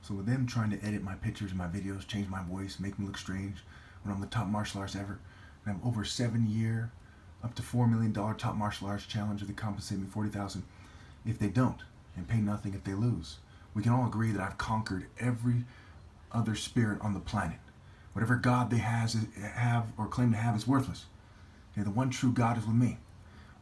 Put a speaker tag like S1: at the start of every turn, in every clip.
S1: So with them trying to edit my pictures and my videos, change my voice, make me look strange, when I'm the top martial artist ever, and I'm over a 7-year, up to $4 million top martial arts challenge, they compensate me $40,000 if they don't, and pay nothing if they lose. We can all agree that I've conquered every other spirit on the planet. Whatever God they have or claim to have is worthless. Okay, the one true God is with me.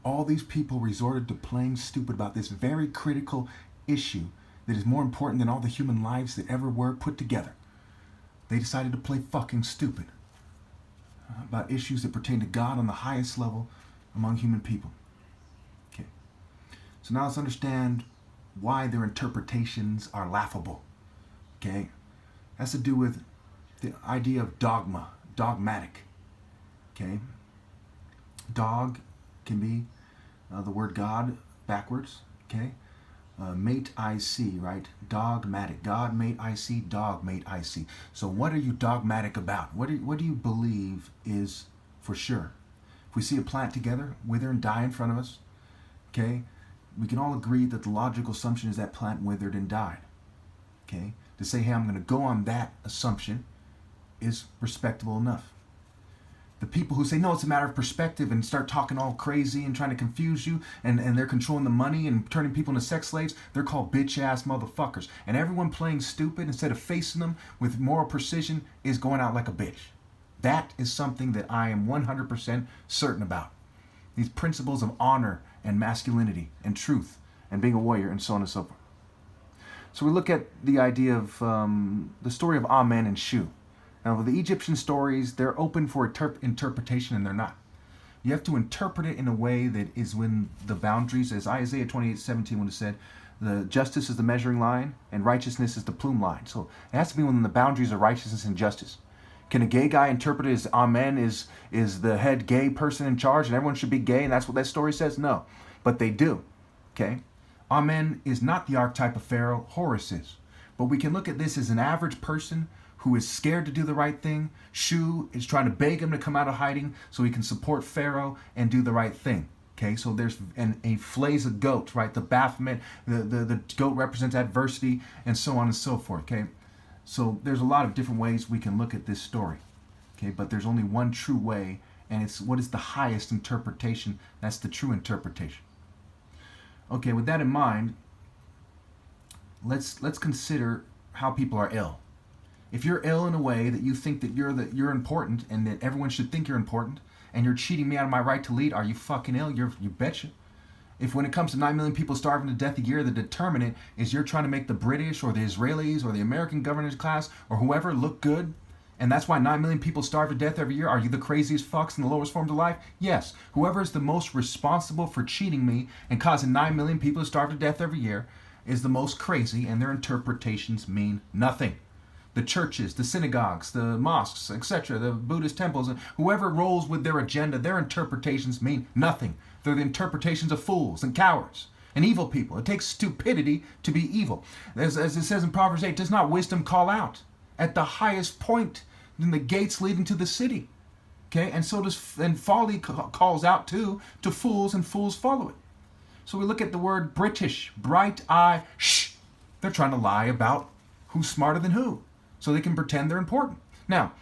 S1: All these people resorted to playing stupid about this very critical issue that is more important than all the human lives that ever were put together. They decided to play fucking stupid about issues that pertain to God on the highest level among human people. Okay. So now let's understand why their interpretations are laughable. Okay. It has to do with the idea of dogma, dogmatic. Okay. Dog can be the word God backwards. Okay. Mate I see, right? Dogmatic. God mate I see, dog mate I see. So what are you dogmatic about? What do you believe is for sure? If we see a plant together, wither and die in front of us, okay, we can all agree that the logical assumption is that plant withered and died. Okay? To say, hey, I'm going to go on that assumption is respectable enough. The people who say, no, it's a matter of perspective and start talking all crazy and trying to confuse you and they're controlling the money and turning people into sex slaves, they're called bitch-ass motherfuckers. And everyone playing stupid instead of facing them with moral precision is going out like a bitch. That is something that I am 100% certain about. These principles of honor and masculinity and truth and being a warrior and so on and so forth. So we look at the idea of the story of Amen and Shu. Now, the Egyptian stories, they're open for interpretation, and they're not. You have to interpret it in a way that is within the boundaries, as Isaiah 28:17 would have said, the justice is the measuring line, and righteousness is the plume line. So it has to be within the boundaries of righteousness and justice. Can a gay guy interpret it as Amen is the head gay person in charge, and everyone should be gay, and that's what that story says? No. But they do. Okay? Amen is not the archetype of Pharaoh, Horus is. But we can look at this as an average person who is scared to do the right thing. Shu is trying to beg him to come out of hiding so he can support Pharaoh and do the right thing. Okay, so there's a flays a goat, right? The Baphomet, the goat represents adversity and so on and so forth. Okay, so there's a lot of different ways we can look at this story. Okay, but there's only one true way, and it's what is the highest interpretation. That's the true interpretation. Okay, with that in mind, let's consider how people are ill. If you're ill in a way that you think that you're important and that everyone should think you're important, and you're cheating me out of my right to lead, are you fucking ill? You betcha. If when it comes to 9 million people starving to death a year, the determinant is you're trying to make the British or the Israelis or the American governance class or whoever look good, and that's why 9 million people starve to death every year, are you the craziest fucks in the lowest forms of life? Yes. Whoever is the most responsible for cheating me and causing 9 million people to starve to death every year is the most crazy, and their interpretations mean nothing. The churches, the synagogues, the mosques, etc., the Buddhist temples, and whoever rolls with their agenda, their interpretations mean nothing. They're the interpretations of fools and cowards and evil people. It takes stupidity to be evil. As it says in Proverbs 8, does not wisdom call out at the highest point in the gates leading to the city? Okay, and so does, and folly calls out too to fools, and fools follow it. So we look at the word British, bright eye, shh. They're trying to lie about who's smarter than who, so they can pretend they're important. Now,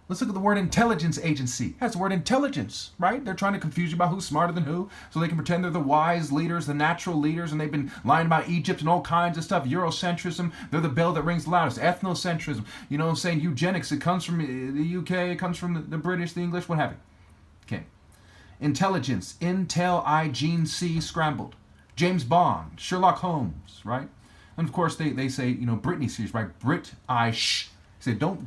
S1: let's look at the word intelligence agency. That's the word intelligence, right? They're trying to confuse you about who's smarter than who, so they can pretend they're the wise leaders, the natural leaders, and they've been lying about Egypt and all kinds of stuff. Eurocentrism, they're the bell that rings the loudest. Ethnocentrism, you know, saying eugenics, it comes from the UK, it comes from the British, the English, what have you. Okay. Intelligence, Intel I Gene C scrambled. James Bond, Sherlock Holmes, right? And of course they say, you know, Britney series, right? Brit I shh. Say don't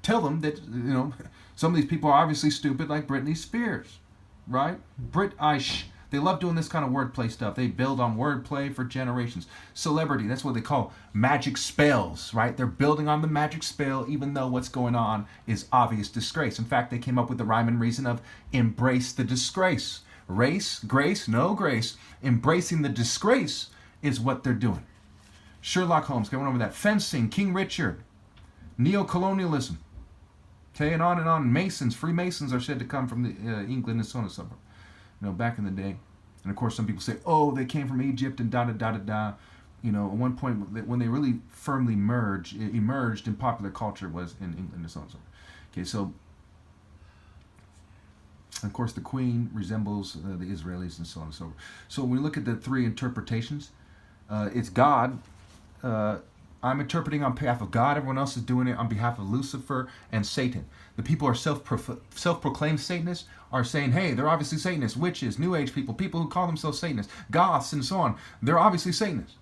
S1: tell them that, you know, some of these people are obviously stupid, like Britney Spears, right? Brit I shh. They love doing this kind of wordplay stuff. They build on wordplay for generations. Celebrity, that's what they call magic spells, right? They're building on the magic spell, even though what's going on is obvious disgrace. In fact, they came up with the rhyme and reason of embrace the disgrace. Race, grace, no grace. Embracing the disgrace is what they're doing. Sherlock Holmes, going over that. Fencing, King Richard, neocolonialism, okay, and on and on. Masons, Freemasons are said to come from England and so on and so forth. You know, back in the day. And of course, some people say, oh, they came from Egypt and da da da da da. at one point when they really firmly emerged in popular culture was in England and so on and so on. Okay, so of course the Queen resembles the Israelis and so on and so forth. So when we look at the three interpretations, it's God. I'm interpreting on behalf of God. Everyone else is doing it on behalf of Lucifer and Satan. The people who are self-proclaimed Satanists are saying, hey, they're obviously Satanists. Witches, New Age people who call themselves Satanists, Goths and so on, they're obviously Satanists.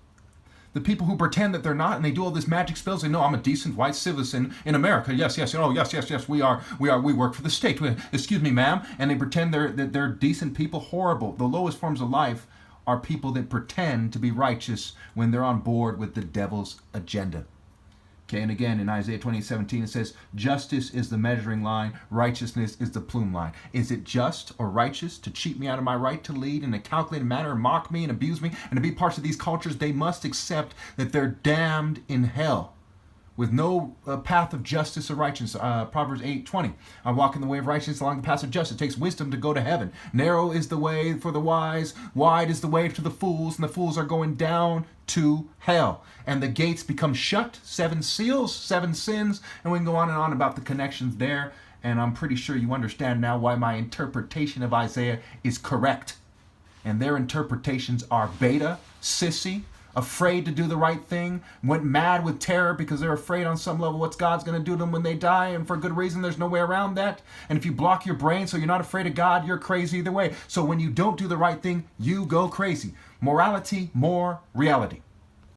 S1: The people who pretend that they're not and they do all this magic spells, they know I'm a decent white citizen in America. Yes, we work for the state. Excuse me, ma'am. And they pretend they're decent people. Horrible. The lowest forms of life are people that pretend to be righteous when they're on board with the devil's agenda. Okay, and again in Isaiah 20:17 it says, justice is the measuring line, righteousness is the plumb line. Is it just or righteous to cheat me out of my right to lead in a calculated manner and mock me and abuse me and to be parts of these cultures? They must accept that they're damned in hell with no path of justice or righteousness. Proverbs 8:20. I walk in the way of righteousness along the path of justice. It takes wisdom to go to heaven. Narrow is the way for the wise, wide is the way to the fools, and the fools are going down to hell. And the gates become shut, 7 seals, 7 sins, and we can go on about the connections there. And I'm pretty sure you understand now why my interpretation of Isaiah is correct. And their interpretations are beta, sissy, afraid to do the right thing, went mad with terror because they're afraid on some level what God's going to do to them when they die, and for good reason. There's no way around that. And if you block your brain so you're not afraid of God, you're crazy either way. So when you don't do the right thing, you go crazy. Morality, more reality.